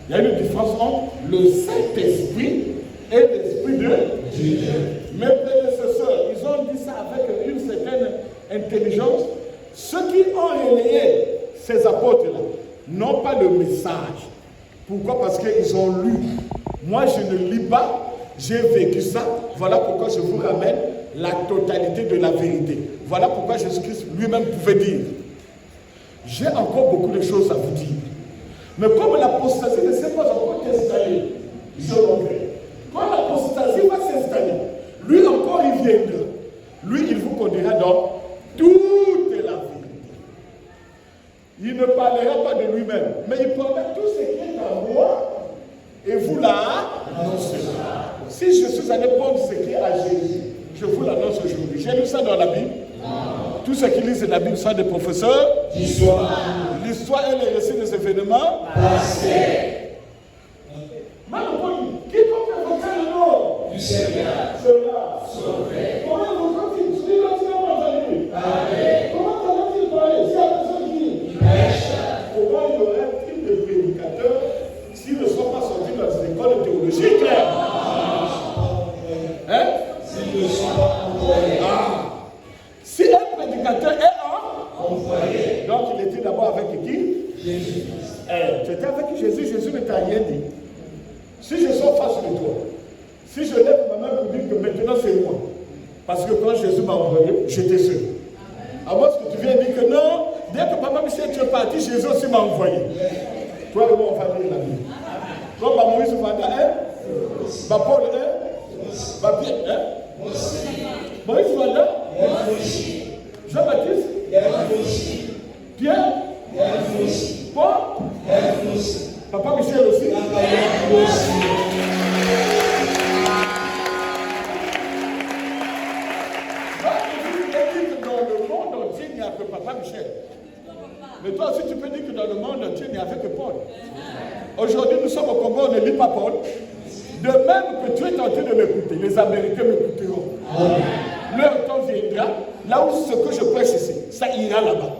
Il y a une différence entre le Saint-Esprit et l'Esprit de Dieu. Mes prédécesseurs, ils ont dit ça avec une certaine intelligence. Ceux qui ont relayé ces apôtres-là n'ont pas le message. Pourquoi? Parce qu'ils ont lu. Moi, je ne lis pas. J'ai vécu ça. Voilà pourquoi je vous ramène la totalité de la vérité. Voilà pourquoi Jésus-Christ lui-même pouvait dire. J'ai encore beaucoup de choses à vous dire. Mais comme l'apostasie ne s'est pas encore installée, je reviens. Quand l'apostasie va s'installer, lui encore il viendra. Lui, il vous conduira dans toute la vérité. Il ne parlera pas de lui-même, mais il parlera tout ce qui est en moi. et vous l'annoncez. Si je suis allé prendre ce qui est à Jésus, je vous l'annonce aujourd'hui. J'ai lu ça dans la Bible. Tous ceux qui lisent la Bible sont des professeurs d'histoire. L'histoire est le récit des événements passés. Quiconque invoquera le nom du Seigneur sera sauvé. Comment invoquera-t-il? Celui-là qui n'a pas entendu. Comment va-t-il parler si la personne qui prêche? Comment il y aurait-il de prédicateurs s'ils ne sont pas sortis dans les écoles théologiques? Hein? S'ils ne sont pas envoyés. Si un prédicateur est envoyé, donc il était d'abord avec qui? Jésus. Tu étais avec Jésus, Jésus ne t'a rien dit. Si je sors face de toi, si je lève ma main pour dire que maintenant c'est moi, parce que quand Jésus m'a envoyé, j'étais seul. À moins que tu viens dire que non, dès que papa Michel tu es parti, Jésus aussi m'a envoyé. Toi et moi on va lire la Bible. Toi, Moïse va dire, Paul, Pierre, Moïse va dire, Jean-Baptiste, Pierre, Paul, Papa Michel aussi. Dans le monde entier, il n'y a que Papa Michel. Mais toi aussi, tu peux dire que dans le monde entier, il n'y avait que Paul. Aujourd'hui, nous sommes au Congo, on ne lit pas Paul. De même que tu es tenté de m'écouter, les Américains m'écouteront. Leur temps viendra, là où ce que je prêche ici, ça ira là-bas.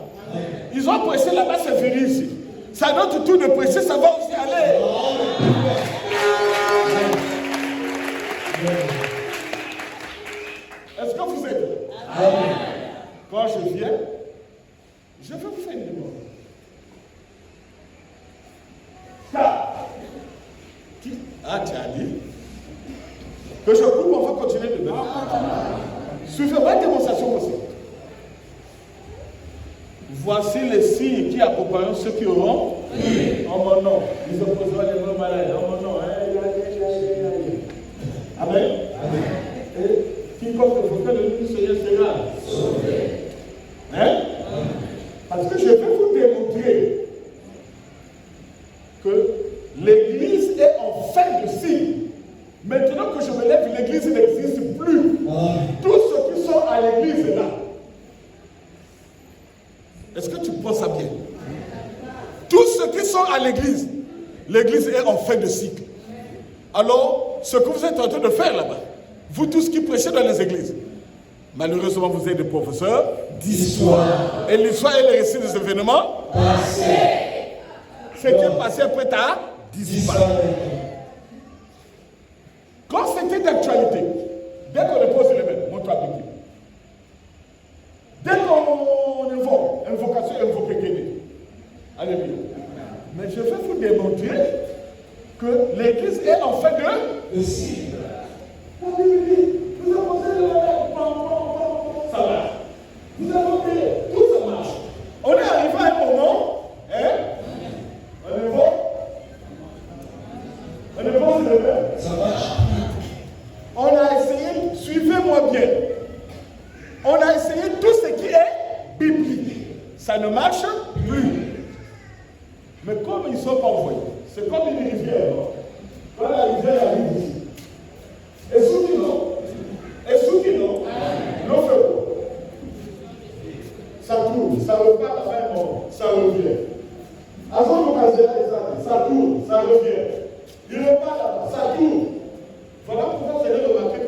Ils ont prêché là-bas, c'est venu ici. C'est à notre tour de prêcher, ça va aussi aller. Est-ce que vous êtes là? Quand je viens, je vais vous faire une demande. Tu as dit que je coupe, on va continuer demain. Suivez-moi une démonstration aussi. Voici les signes qui accompagnent ceux qui auront en mon nom. Ils opposeront les mains malades en mon nom. Amen. Et quiconque invoquera le nom du Seigneur sera sauvé. Hein? Parce que je vais vous démontrer que l'Église est en fin de cycle. Maintenant que je me lève, l'Église n'existe plus. Tous ceux qui sont à l'Église là. Est-ce que tu penses ça bien? Tous ceux qui sont à l'Église, l'Église est en fin de cycle. Alors, ce que vous êtes en train de faire là-bas, vous tous qui prêchez dans les églises, malheureusement vous êtes des professeurs d'histoire. Et l'histoire est le récit des événements passés. Ce qui est passé après ta disparu. Quand c'était d'actualité, dès qu'on le pose les mains, montre appliqué. Dès qu'on invoque, invocation, invoquer Kéné. Alléluia. Mais je vais vous démontrer que l'Église est en fin de cycle. La Bible dit, vous apposez le ça marche. Vous invoquez, tout ça marche. On est arrivé à un moment, on invoque le même. Ça marche. On a essayé, suivez-moi bien. On a essayé tout ce qui est biblique. Ça ne marche plus. Mais comme ils ne sont pas envoyés, c'est comme une rivière. Quand la rivière arrive ici, et souki non, l'eau fait quoi? Ça tourne, ça repart à un moment, ça revient. Avant ça tourne, ça revient. Il repart là-bas, ça tourne. Voilà pourquoi vous allez remarquer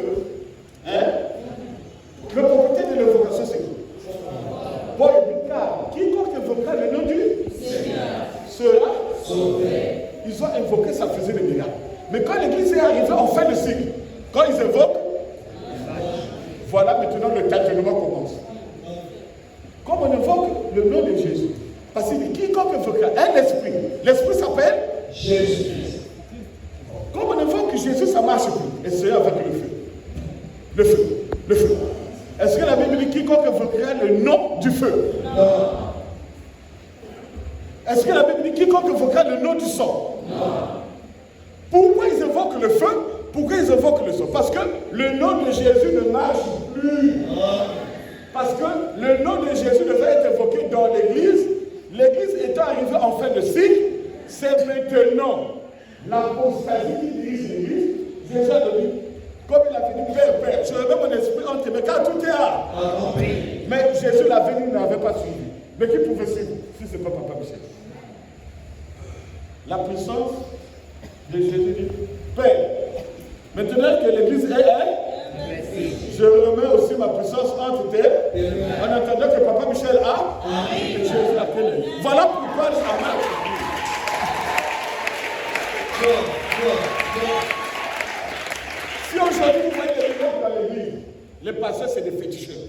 que le comité de l'invocation, c'est quoi? Paul dit, car quiconque invoquera le nom du Seigneur sera sauvé. Ils ont invoqué, ça faisait des miracles. Mais quand l'Église est arrivée en fin de cycle, quand ils invoquent, voilà maintenant le tâtonnement commence. Comme on invoque le nom de Jésus, parce qu'il dit quiconque invoquera un esprit, l'esprit s'appelle Jésus. Comme on invoque Jésus, ça ne marche plus. Essayez avec le feu. Le feu. Le feu. Est-ce que la Bible dit quiconque invoquera le nom du feu? Non. Est-ce que la Bible dit quiconque invoquera le nom du sang? Non. Pourquoi ils invoquent le feu? Pourquoi ils invoquent le sang? Parce que le nom de Jésus ne marche plus. Parce que le nom de Jésus devait être invoqué dans l'Église. L'Église étant arrivée en fin de cycle, c'est maintenant l'apostasie qui dirige l'église, Jésus a dit, comme il a dit, Père, je remets mon esprit entre tes mains, car tout est à. Mais Jésus, la venue n'avait pas suivi. Mais qui pouvait suivre si ce n'est pas Papa Michel? La puissance de Jésus dit, Père, maintenant que l'église est, je remets aussi ma puissance entre tes mains, en attendant que Papa Michel a, et Jésus a fait. Voilà pourquoi ça marche. Si aujourd'hui vous voyez les gens dans l'église, les pasteurs c'est des féticheurs,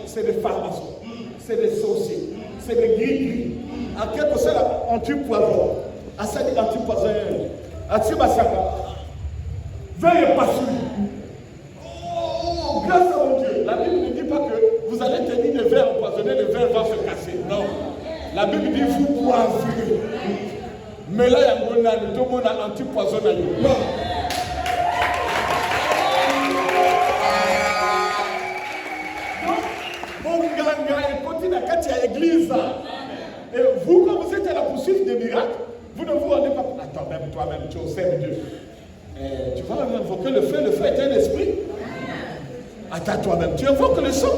c'est des pharmaciens, c'est des sorciers, c'est des gris-gris. En quelque sorte, anti-poison, anti-poison, anti-massacre. Veuillez pas suivre. Oh, grâce à mon Dieu. La Bible ne dit pas que vous allez tenir le verre empoisonné, le verre va se casser. Non. La Bible dit vous poivrez. Mais là, il y a tout le monde a anti-poisonné. Non. Quand il y a l'église, et vous, quand vous êtes à la poursuite des miracles, vous ne vous rendez pas compte. Attends, même toi-même, tu observes Dieu. Tu vas invoquer le feu est un esprit. Attends, toi-même, tu invoques le sang.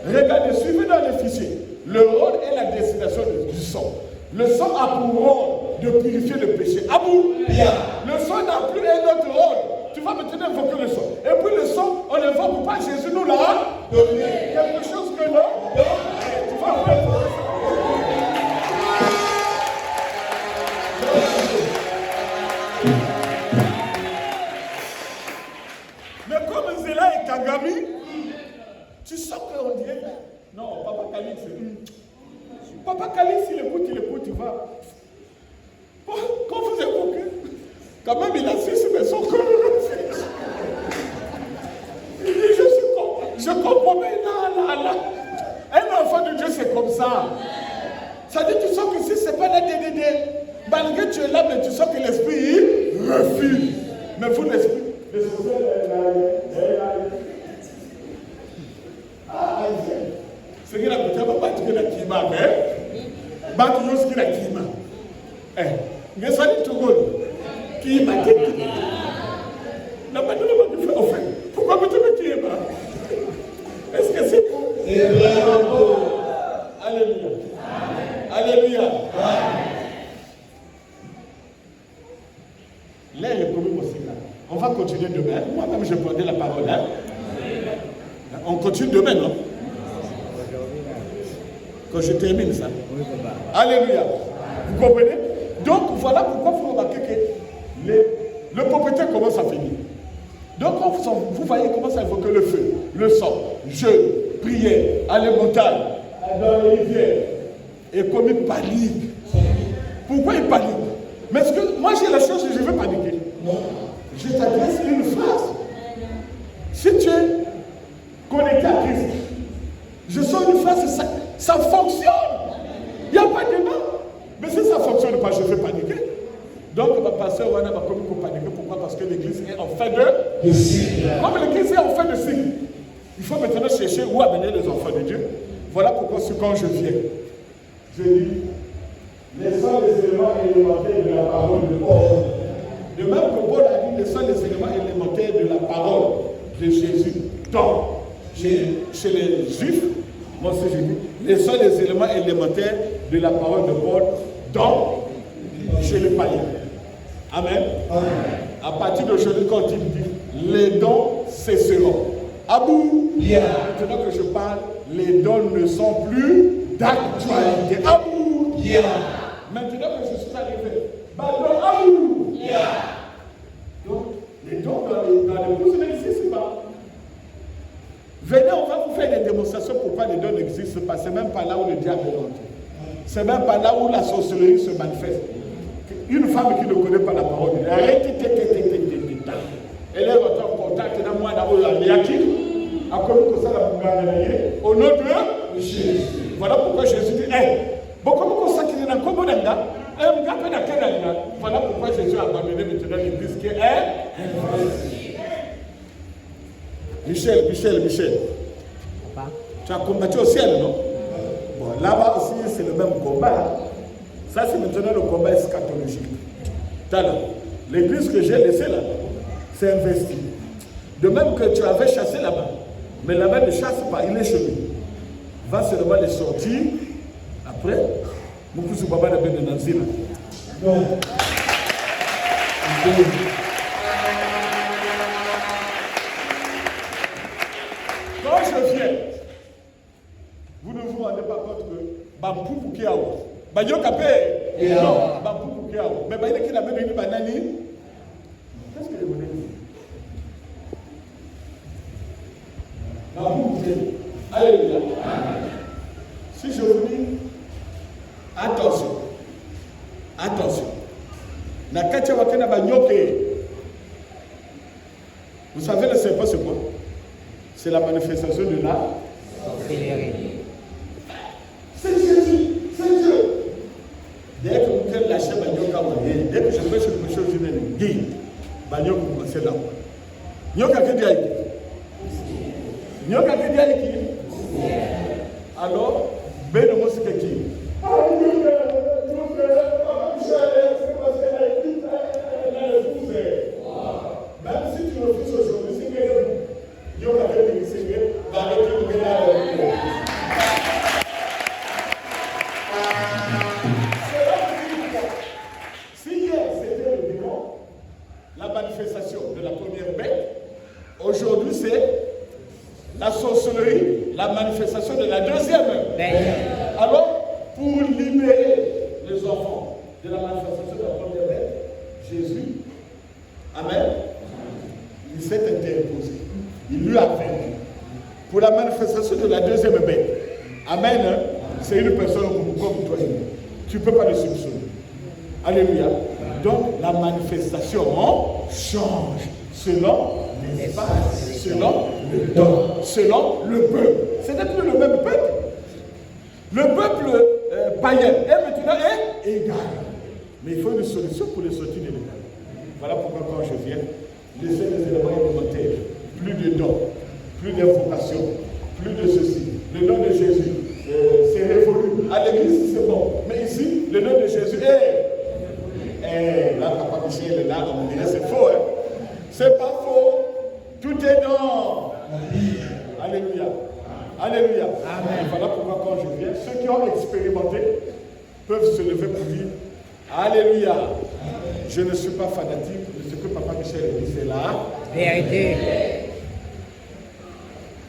Regardez, suivez dans les fichiers. Le rôle et la destination du sang. Le sang a pour rôle de purifier le péché. Abou, le sang n'a plus un autre rôle. Tu vas maintenant invoquer le sang. Et puis le sang, on n'invoque pas Jésus, nous l'a donné. Quelque chose que non. Tu vas invoquer le sang. Mais comme Zéla et Kagami, tu sens qu'on dirait. Non, Papa Kalix, Papa Kalix, il écoute, il va. Quand vous écoutez, quand même il assiste, mais son corps refuse. Il dit, je comprends, mais là. Un enfant de Dieu, c'est comme ça. Ça dit, tu sens que si ce n'est pas la DDD, malgré que tu es là, mais tu sens que l'esprit refuse. Mais vous, l'esprit, c'est qu'il a peut-être pas battu la kima, mais battu aussi la kima. Mais ça dit tout le monde. Kima, n'a pas de fait. Pourquoi vous te kima? Est-ce que c'est beau? C'est vraiment beau. Alléluia. Alléluia. Là, il est commis aussi là. On va continuer demain. Moi-même, je prendrai la parole. Hein? On continue demain, non? Quand je termine ça. Alléluia. Vous comprenez? Donc, voilà pourquoi vous remarquez que le propriétaire commence à finir. Donc, vous voyez comment ça évoque le feu, le sang, jeûne, prière, aller montagne, dans les rivières. Et comme il panique. Pourquoi il panique? Mais est-ce que moi j'ai la chance que je veux paniquer? Non. Je t'adresse une phrase. Si tu es connecté à Christ, je sens une phrase, ça fonctionne. Il n'y a pas de débat. Mais si ça ne fonctionne pas, je vais paniquer. Donc, ma pasteur, on a commis pour paniquer. Pourquoi? Parce que l'église est en fin de cycle. Comme l'église est en fin de cycle, il faut maintenant chercher où amener les enfants de Dieu. Voilà pourquoi quand je viens, je dis, laissons les éléments élémentaires de la parole de Paul. De même que Paul a dit, laissons les éléments élémentaires de la parole de Jésus. Donc, chez les Juifs, moi aussi je dis, laissons les éléments élémentaires de la parole de Paul dans chez les païens. Amen. Amen. À partir d'aujourd'hui, quand il dit, les dons cesseront. Abou, maintenant que je parle, les dons ne sont plus d'actualité. Abou, maintenant que je suis arrivé, abou. Donc, les dons dans l'église n'existent pas. Venez, on va vous faire des démonstrations pourquoi les dons n'existent pas. C'est même pas là où le diable est rentré. C'est même pas là où la sorcellerie se manifeste. Une femme qui ne connaît pas la parole, elle est rentrée en contact avec moi dans au nom de Jésus. Voilà pourquoi Jésus dit, voilà pourquoi Jésus a abandonné maintenant l'église qui est Michel. Papa. Tu as combattu au ciel, non? Bon, là-bas aussi, c'est le même combat. Ça, c'est maintenant le combat eschatologique. L'église que j'ai laissée là, c'est investi. De même que tu avais chassé là-bas. Mais là-bas ne chasse pas, il est chez lui. Va seulement les sortir. Après, beaucoup de papa de Ben Nancy là. Non. Quand je viens, vous ne vous rendez pas compte que Bampou Poukiao, Bayo Kapé, non, Bampou Poukiao, mais Bayo qui n'a même une banane. Qu'est-ce que vous voulez dire? Bampou Poukiao. Alléluia. Si je vous dis, attention, attention. Nakacha wakena banyoke. Vous savez le serpent c'est quoi? C'est la manifestation de la sorcellerie. C'est Jésus, c'est Dieu. Dès que vous faites lâcher banyoka, dès que je fais quelque chose, je vais le dire. Banyoka commence là. Nyoka que Dieu a dit. Nyoka que Dieu a dit. Alors, ben le mot c'est qui? Même si tu refuses aujourd'hui, c'est que Dieu va faire des signes, va arrêter de venir à la vie. Si hier c'était le démon, la manifestation de la première bête, aujourd'hui c'est la sorcellerie, la manifestation de la deuxième bête. Alors, pour libérer les enfants de la manifestation de la première bête, Jésus, amen, il s'est interposé. Il lui a vaincu. Pour la manifestation de la deuxième bête, amen, c'est une personne comme toi et moi. Tu ne peux pas le soupçonner. Alléluia. Donc, la manifestation change selon l'espace, selon le temps, selon le peuple. Ce n'est plus le même peuple. Le peuple païen est maintenant égal. Mais il faut une solution pour les sortir de l'égal. Voilà pourquoi quand je viens, laissez les éléments élémentaires. Plus de dons, plus d'invocations, plus de ceci. Le nom de Jésus, c'est révolu. À l'église, c'est bon. Mais ici, le nom de Jésus est... là, Papa Michel est là, on dirait c'est faux. Hein? C'est pas faux. Tout est dans. Alléluia. Alléluia. Amen. Voilà pourquoi quand je viens, ceux qui ont expérimenté peuvent se lever pour dire Alléluia. Je ne suis pas fanatique de ce que Papa Michel a dit, c'est la vérité.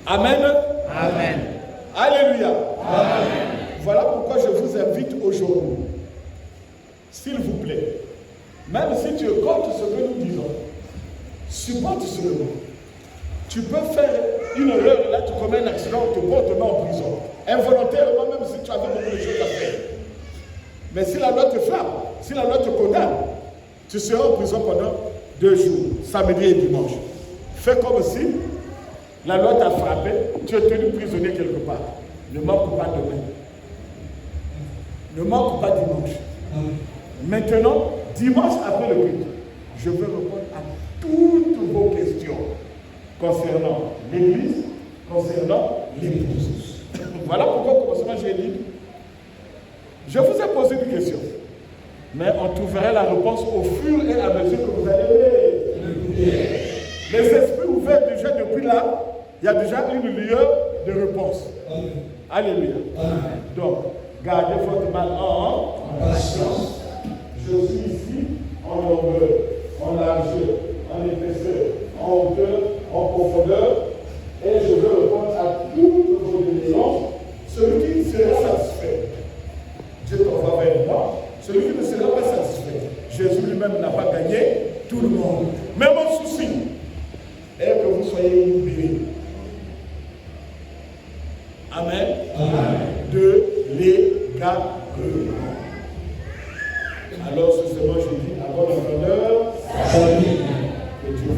Amen. Amen. Alléluia. Amen. Voilà pourquoi je vous invite aujourd'hui, s'il vous plaît, même si tu es contre ce que nous disons, supporte seulement. Tu peux faire une erreur, là tu commets un accident, on te met en prison. Involontairement, même si tu avais beaucoup de choses à faire. Mais si la loi te frappe, si la loi te condamne, tu seras en prison pendant 2 jours, samedi et dimanche. Fais comme si la loi t'a frappé, tu es tenu prisonnier quelque part. Ne manque pas demain. Ne manque pas dimanche. Maintenant, dimanche après le culte, je vais répondre à toutes vos questions concernant l'église, concernant l'épouse. Voilà pourquoi au commencement j'ai dit, je vous ai posé une question, mais on trouverait la réponse au fur et à mesure que vous allez les esprits ouverts déjà depuis là, il y a déjà une lueur de réponse. Alléluia. Donc, gardez votre mal en patience. Je suis ici en longueur, en largeur, en épaisseur, en hauteur, en profondeur, et je veux répondre à toutes vos demandes. Celui qui sera satisfait, Dieu t'envoie vers moi. Celui qui ne sera pas satisfait, Jésus lui-même n'a pas gagné tout le monde. Mais mon souci est que vous soyez libérés. Amen. Amen. De l'égarement. Alors, ce seulement je dis, à bon entendeur, que Dieu